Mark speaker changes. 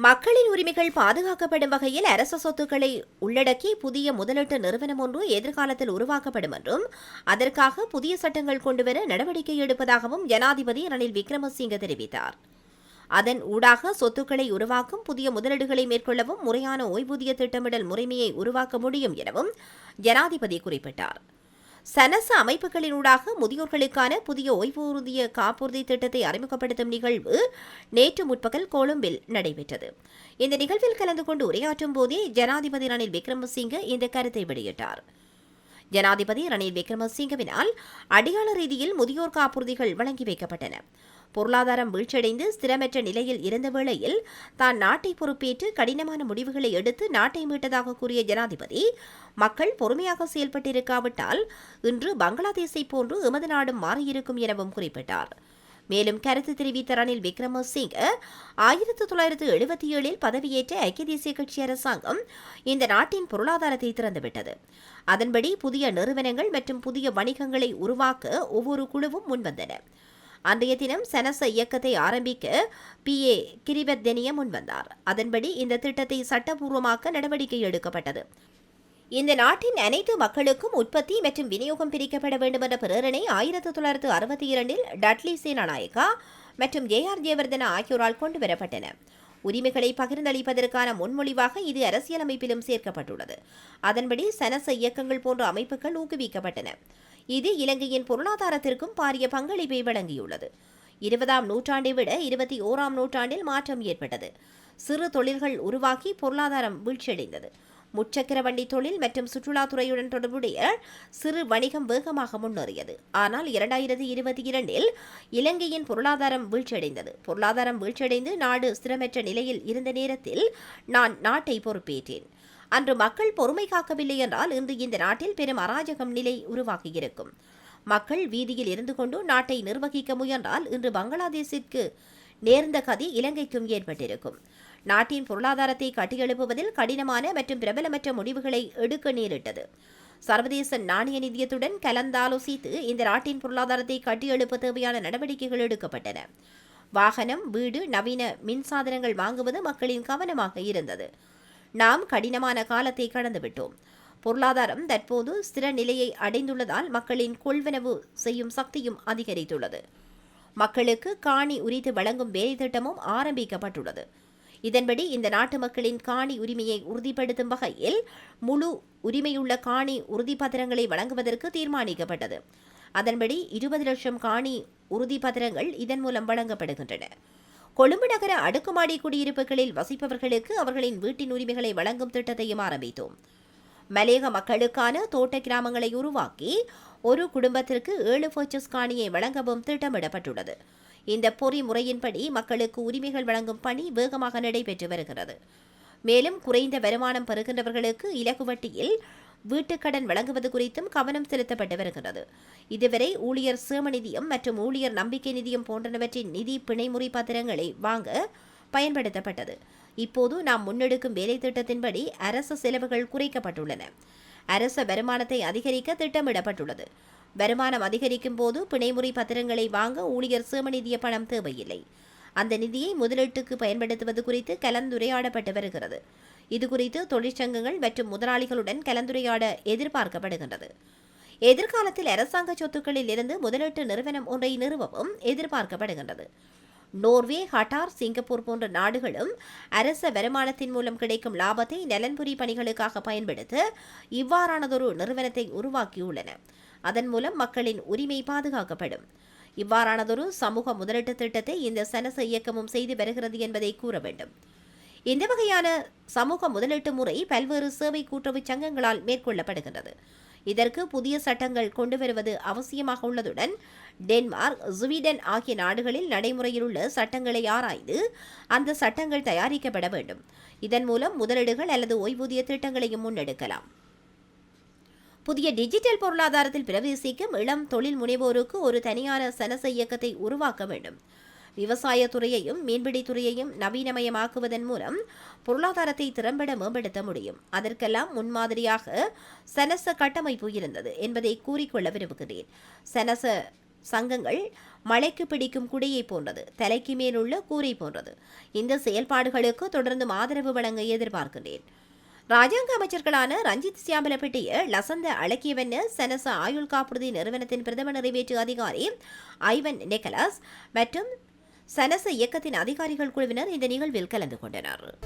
Speaker 1: மக்களின் உரிமைகள் பாதுகாக்கப்படும் வகையில் அரச சொத்துக்களை உள்ளடக்கி புதிய முதலீட்டு நிறுவனம் ஒன்று எதிர்காலத்தில் உருவாக்கப்படும் என்றும் அதற்காக புதிய சட்டங்கள் கொண்டுவர நடவடிக்கை எடுப்பதாகவும் ஜனாதிபதி ரணில் விக்ரமசிங்க தெரிவித்தார். அதன் ஊடாக சொத்துக்களை உருவாக்கும் புதிய முதலீடுகளை மேற்கொள்ளவும் முறையான ஓய்வூதிய திட்டமிடல் முறைமையை உருவாக்க முடியும் எனவும் ஜனாதிபதி குறிப்பிட்டார். சனச அமைப்புகளினூடாக முதியோர்களுக்கான புதிய ஓய்வூதிய காப்புறுதி திட்டத்தை அறிமுகப்படுத்தும் நிகழ்வு நேற்று முற்பகல் கொழும்பில் நடைபெற்றது. இந்த நிகழ்வில் கலந்து கொண்டு உரையாற்றும் போதே ஜனாதிபதி ரணில் விக்ரமசிங்க இந்த கருத்தை வெளியிட்டார். ஜனாதிபதி ரணில் விக்ரமசிங்கவினால் அடையாள ரீதியில் முதியோர் காப்புறுதிகள் வழங்கி வைக்கப்பட்டன. பொருளாதாரம் வீழ்ச்சியடைந்து ஸ்திரமற்ற நிலையில் இருந்த வேளையில் தான் நாட்டை பொறுப்பேற்று கடினமான முடிவுகளை எடுத்து நாட்டை மீட்டதாக கூறிய ஜனாதிபதி, மக்கள் பொறுமையாக செயல்பட்டிருக்காவிட்டால் இன்று பங்களாதேஷை போன்று எமது நாடும் மாறியிருக்கும் எனவும் குறிப்பிட்டார். மேலும் கருத்து தெரிவித்த ரணில் விக்ரமசிங்க 1977 பதவியேற்ற ஐக்கிய தேசிய கட்சி அரசாங்கம் இந்த நாட்டின் பொருளாதாரத்தை திறந்துவிட்டது. அதன்படி புதிய நிறுவனங்கள் மற்றும் புதிய வணிகங்களை உருவாக்க ஒவ்வொரு குழுவும் முன்வந்தன. அன்றைய தினம் சனச இயக்கத்தை ஆரம்பிக்க PA கிரிவர்தனிய முன்வந்தார். அதன்படி இந்த திட்டத்தை சட்டப்பூர்வமாக்க நடவடிக்கை எடுக்கப்பட்டது. இந்த நாட்டின் அனைத்து மக்களுக்கும் உற்பத்தி மற்றும் விநியோகம் பிரிக்கப்பட வேண்டும் என்ற பிரேரணை 1962 டட்லி சேனாநாயக்கா மற்றும் JR ஜெயவர்தன ஆகியோரால் கொண்டுவரப்பட்டன. உரிமைகளை பகிர்ந்தளிப்பதற்கான முன்மொழிவாக இது அரசியலமைப்பிலும் சேர்க்கப்பட்டுள்ளது. அதன்படி சனச இயக்கங்கள் போன்ற அமைப்புகள் ஊக்குவிக்கப்பட்டன. இது இலங்கையின் பொருளாதாரத்திற்கும் பாரிய பங்களிப்பை வழங்கியுள்ளது. 20ஆம் நூற்றாண்டை விட 21ஆம் நூற்றாண்டில் மாற்றம் ஏற்பட்டது. சிறு தொழில்கள் உருவாக்கி பொருளாதாரம் வீழ்ச்சியடைந்தது. முச்சக்கர வண்டி தொழில் மற்றும் சுற்றுலாத்துறையுடன் தொடர்புடைய சிறு வணிகம் வேகமாக முன்னேறியது. ஆனால் 2022 இலங்கையின் பொருளாதாரம் வீழ்ச்சியடைந்தது. பொருளாதாரம் வீழ்ச்சியடைந்து நாடு ஸ்திரமற்ற நிலையில் இருந்த நேரத்தில் நான் நாட்டை பொறுப்பேற்றேன். அன்று மக்கள் பொறுமை காக்கவில்லை என்றால் இன்று இந்த நாட்டில் பெரும் அராஜகம் நிலை உருவாகியிருக்கும். மக்கள் வீதியில் இருந்து கொண்டு நாட்டை நிர்வகிக்க முயன்றால் இன்று பங்களாதேஷிற்கு நேர்ந்த கதி இலங்கைக்கும் ஏற்பட்டிருக்கும். நாட்டின் பொருளாதாரத்தை கட்டியெழுப்புவதில் கடினமான மற்றும் பிரபலமற்ற முடிவுகளை எடுக்க நேரிட்டது. சர்வதேச நாணய நிதியத்துடன் கலந்தாலோசித்து இந்த நாட்டின் பொருளாதாரத்தை கட்டியெழுப்ப தேவையான நடவடிக்கைகள் எடுக்கப்பட்டன. வாகனம், வீடு, நவீன மின்சாதனங்கள் வாங்குவது மக்களின் கவனமாக இருந்தது. நாம் கடினமான காலத்தை கடந்துவிட்டோம். பொருளாதாரம் தற்போது ஸ்திர நிலையை அடைந்துள்ளதால் மக்களின் கொள்வனவு செய்யும் சக்தியும் அதிகரித்துள்ளது. மக்களுக்கு காணி உரித்து வழங்கும் வேலை திட்டமும் ஆரம்பிக்கப்பட்டுள்ளது. இதன்படி இந்த நாட்டு மக்களின் காணி உரிமையை உறுதிப்படுத்தும் வகையில் முழு உரிமையுள்ள காணி உறுதிப்பத்திரங்களை வழங்குவதற்கு தீர்மானிக்கப்பட்டது. அதன்படி 20 லட்சம் காணி உறுதிப்பத்திரங்கள் இதன் மூலம் வழங்கப்படுகின்றன. கொழும்பு நகர அடுக்குமாடி குடியிருப்புகளில் வசிப்பவர்களுக்கு அவர்களின் வீட்டின் உரிமைகளை வழங்கும் திட்டத்தையும் ஆரம்பித்தோம். மலையக மக்களுக்கான தோட்ட கிராமங்களை உருவாக்கி ஒரு குடும்பத்திற்கு 7 பர்ச்சஸ் காணியை வழங்கவும் திட்டமிடப்பட்டுள்ளது. இந்த பொறிமுறையின்படி மக்களுக்கு உரிமைகள் வழங்கும் பணி வேகமாக நடைபெற்று வருகிறது. மேலும் குறைந்த வருமானம் பெறுகின்றவர்களுக்கு இலகு வட்டியில் வீட்டுக்கடன் வழங்குவது குறித்தும் கவனம் செலுத்தப்பட்டு வருகிறது. இதுவரை ஊழியர் சேம நிதியம் மற்றும் ஊழியர் நம்பிக்கை நிதியம் போன்றவற்றின் நிதி பிணைமுறை பத்திரங்களை வாங்க பயன்படுத்தப்பட்டது. இப்போது நாம் முன்னெடுக்கும் வேலை திட்டத்தின்படி அரசு செலவுகள் குறைக்கப்பட்டுள்ளன. அரச வருமானத்தை அதிகரிக்க திட்டமிடப்பட்டுள்ளது. வருமானம் அதிகரிக்கும் போது பிணைமுறை பத்திரங்களை வாங்க ஊழியர் சேம நிதிய பணம் தேவையில்லை. அந்த நிதியை முதலீட்டுக்கு பயன்படுத்துவது குறித்து கலந்துரையாடப்பட்டு வருகிறது. இதுகுறித்து தொழிற்சங்கங்கள் மற்றும் முதலாளிகளுடன் கலந்துரையாட எதிர்பார்க்கப்படுகின்றது. எதிர்காலத்தில் அரசாங்க சொத்துக்களில் இருந்து முதலீட்டு நிறுவனம் ஒன்றை நிறுவவும் எதிர்பார்க்கப்படுகின்றது. நோர்வே, கட்டார், சிங்கப்பூர் போன்ற நாடுகளும் அரச வருமானத்தின் மூலம் கிடைக்கும் லாபத்தை நலன்புரி பணிகளுக்காக பயன்படுத்த இவ்வாறானதொரு நிறுவனத்தை உருவாக்கியுள்ளன. அதன் மூலம் மக்களின் உரிமை பாதுகாக்கப்படும். இவ்வாறானதொரு சமூக முதலீட்டு திட்டத்தை இந்த சனச இயக்கமும் செய்து வருகிறது என்பதை கூற வேண்டும். இந்த வகையான சமூக முதலீட்டு முறை பல்வேறு சேவை கூட்டுறவு சங்கங்களால் மேற்கொள்ளப்படுகின்றது. இதற்கு புதிய சட்டங்கள் கொண்டு வருவது அவசியமாக உள்ளதுடன் டென்மார்க், ஸ்வீடன் ஆகிய நாடுகளில் நடைமுறையில் உள்ள சட்டங்களை ஆராய்ந்து அந்த சட்டங்கள் தயாரிக்கப்பட வேண்டும். இதன் மூலம் முதலீடுகள் அல்லது ஓய்வூதிய திட்டங்களையும் முன்னெடுக்கலாம். புதிய டிஜிட்டல் பொருளாதாரத்தில் பிரவேசிக்கும் இளம் தொழில் முனைவோருக்கு ஒரு தனியான சனச இயக்கத்தை உருவாக்க வேண்டும். விவசாயத்துறையையும் மீன்பிடித்துறையையும் நவீனமயமாக்குவதன் மூலம் பொருளாதாரத்தை திறம்பட மேம்படுத்த முடியும். அதற்கெல்லாம் முன்மாதிரியாக சனச கட்டமைப்பு இருந்தது என்பதை கூறிக்கொள்ள விரும்புகிறேன். சனச சங்கங்கள் மழைக்கு பிடிக்கும் குடையை போன்றது, தலைக்கு மேலுள்ள கூரை போன்றது. இந்த செயல்பாடுகளுக்கு தொடர்ந்து ஆதரவு வழங்க எதிர்பார்க்கின்றேன். ராஜாங்க அமைச்சர்களான ரஞ்சித் சியாமலப்பட்டிய, லசந்த அழகியவென்ன, சனச ஆயுள் காப்புறுதி நிறுவனத்தின் பிரதம நிறைவேற்று அதிகாரி ஐவன் நிக்கலஸ் மற்றும் சனச இயக்கத்தின் அதிகாரிகள் குழுவினர் இந்த நிகழ்வில் கலந்து கொண்டனர்.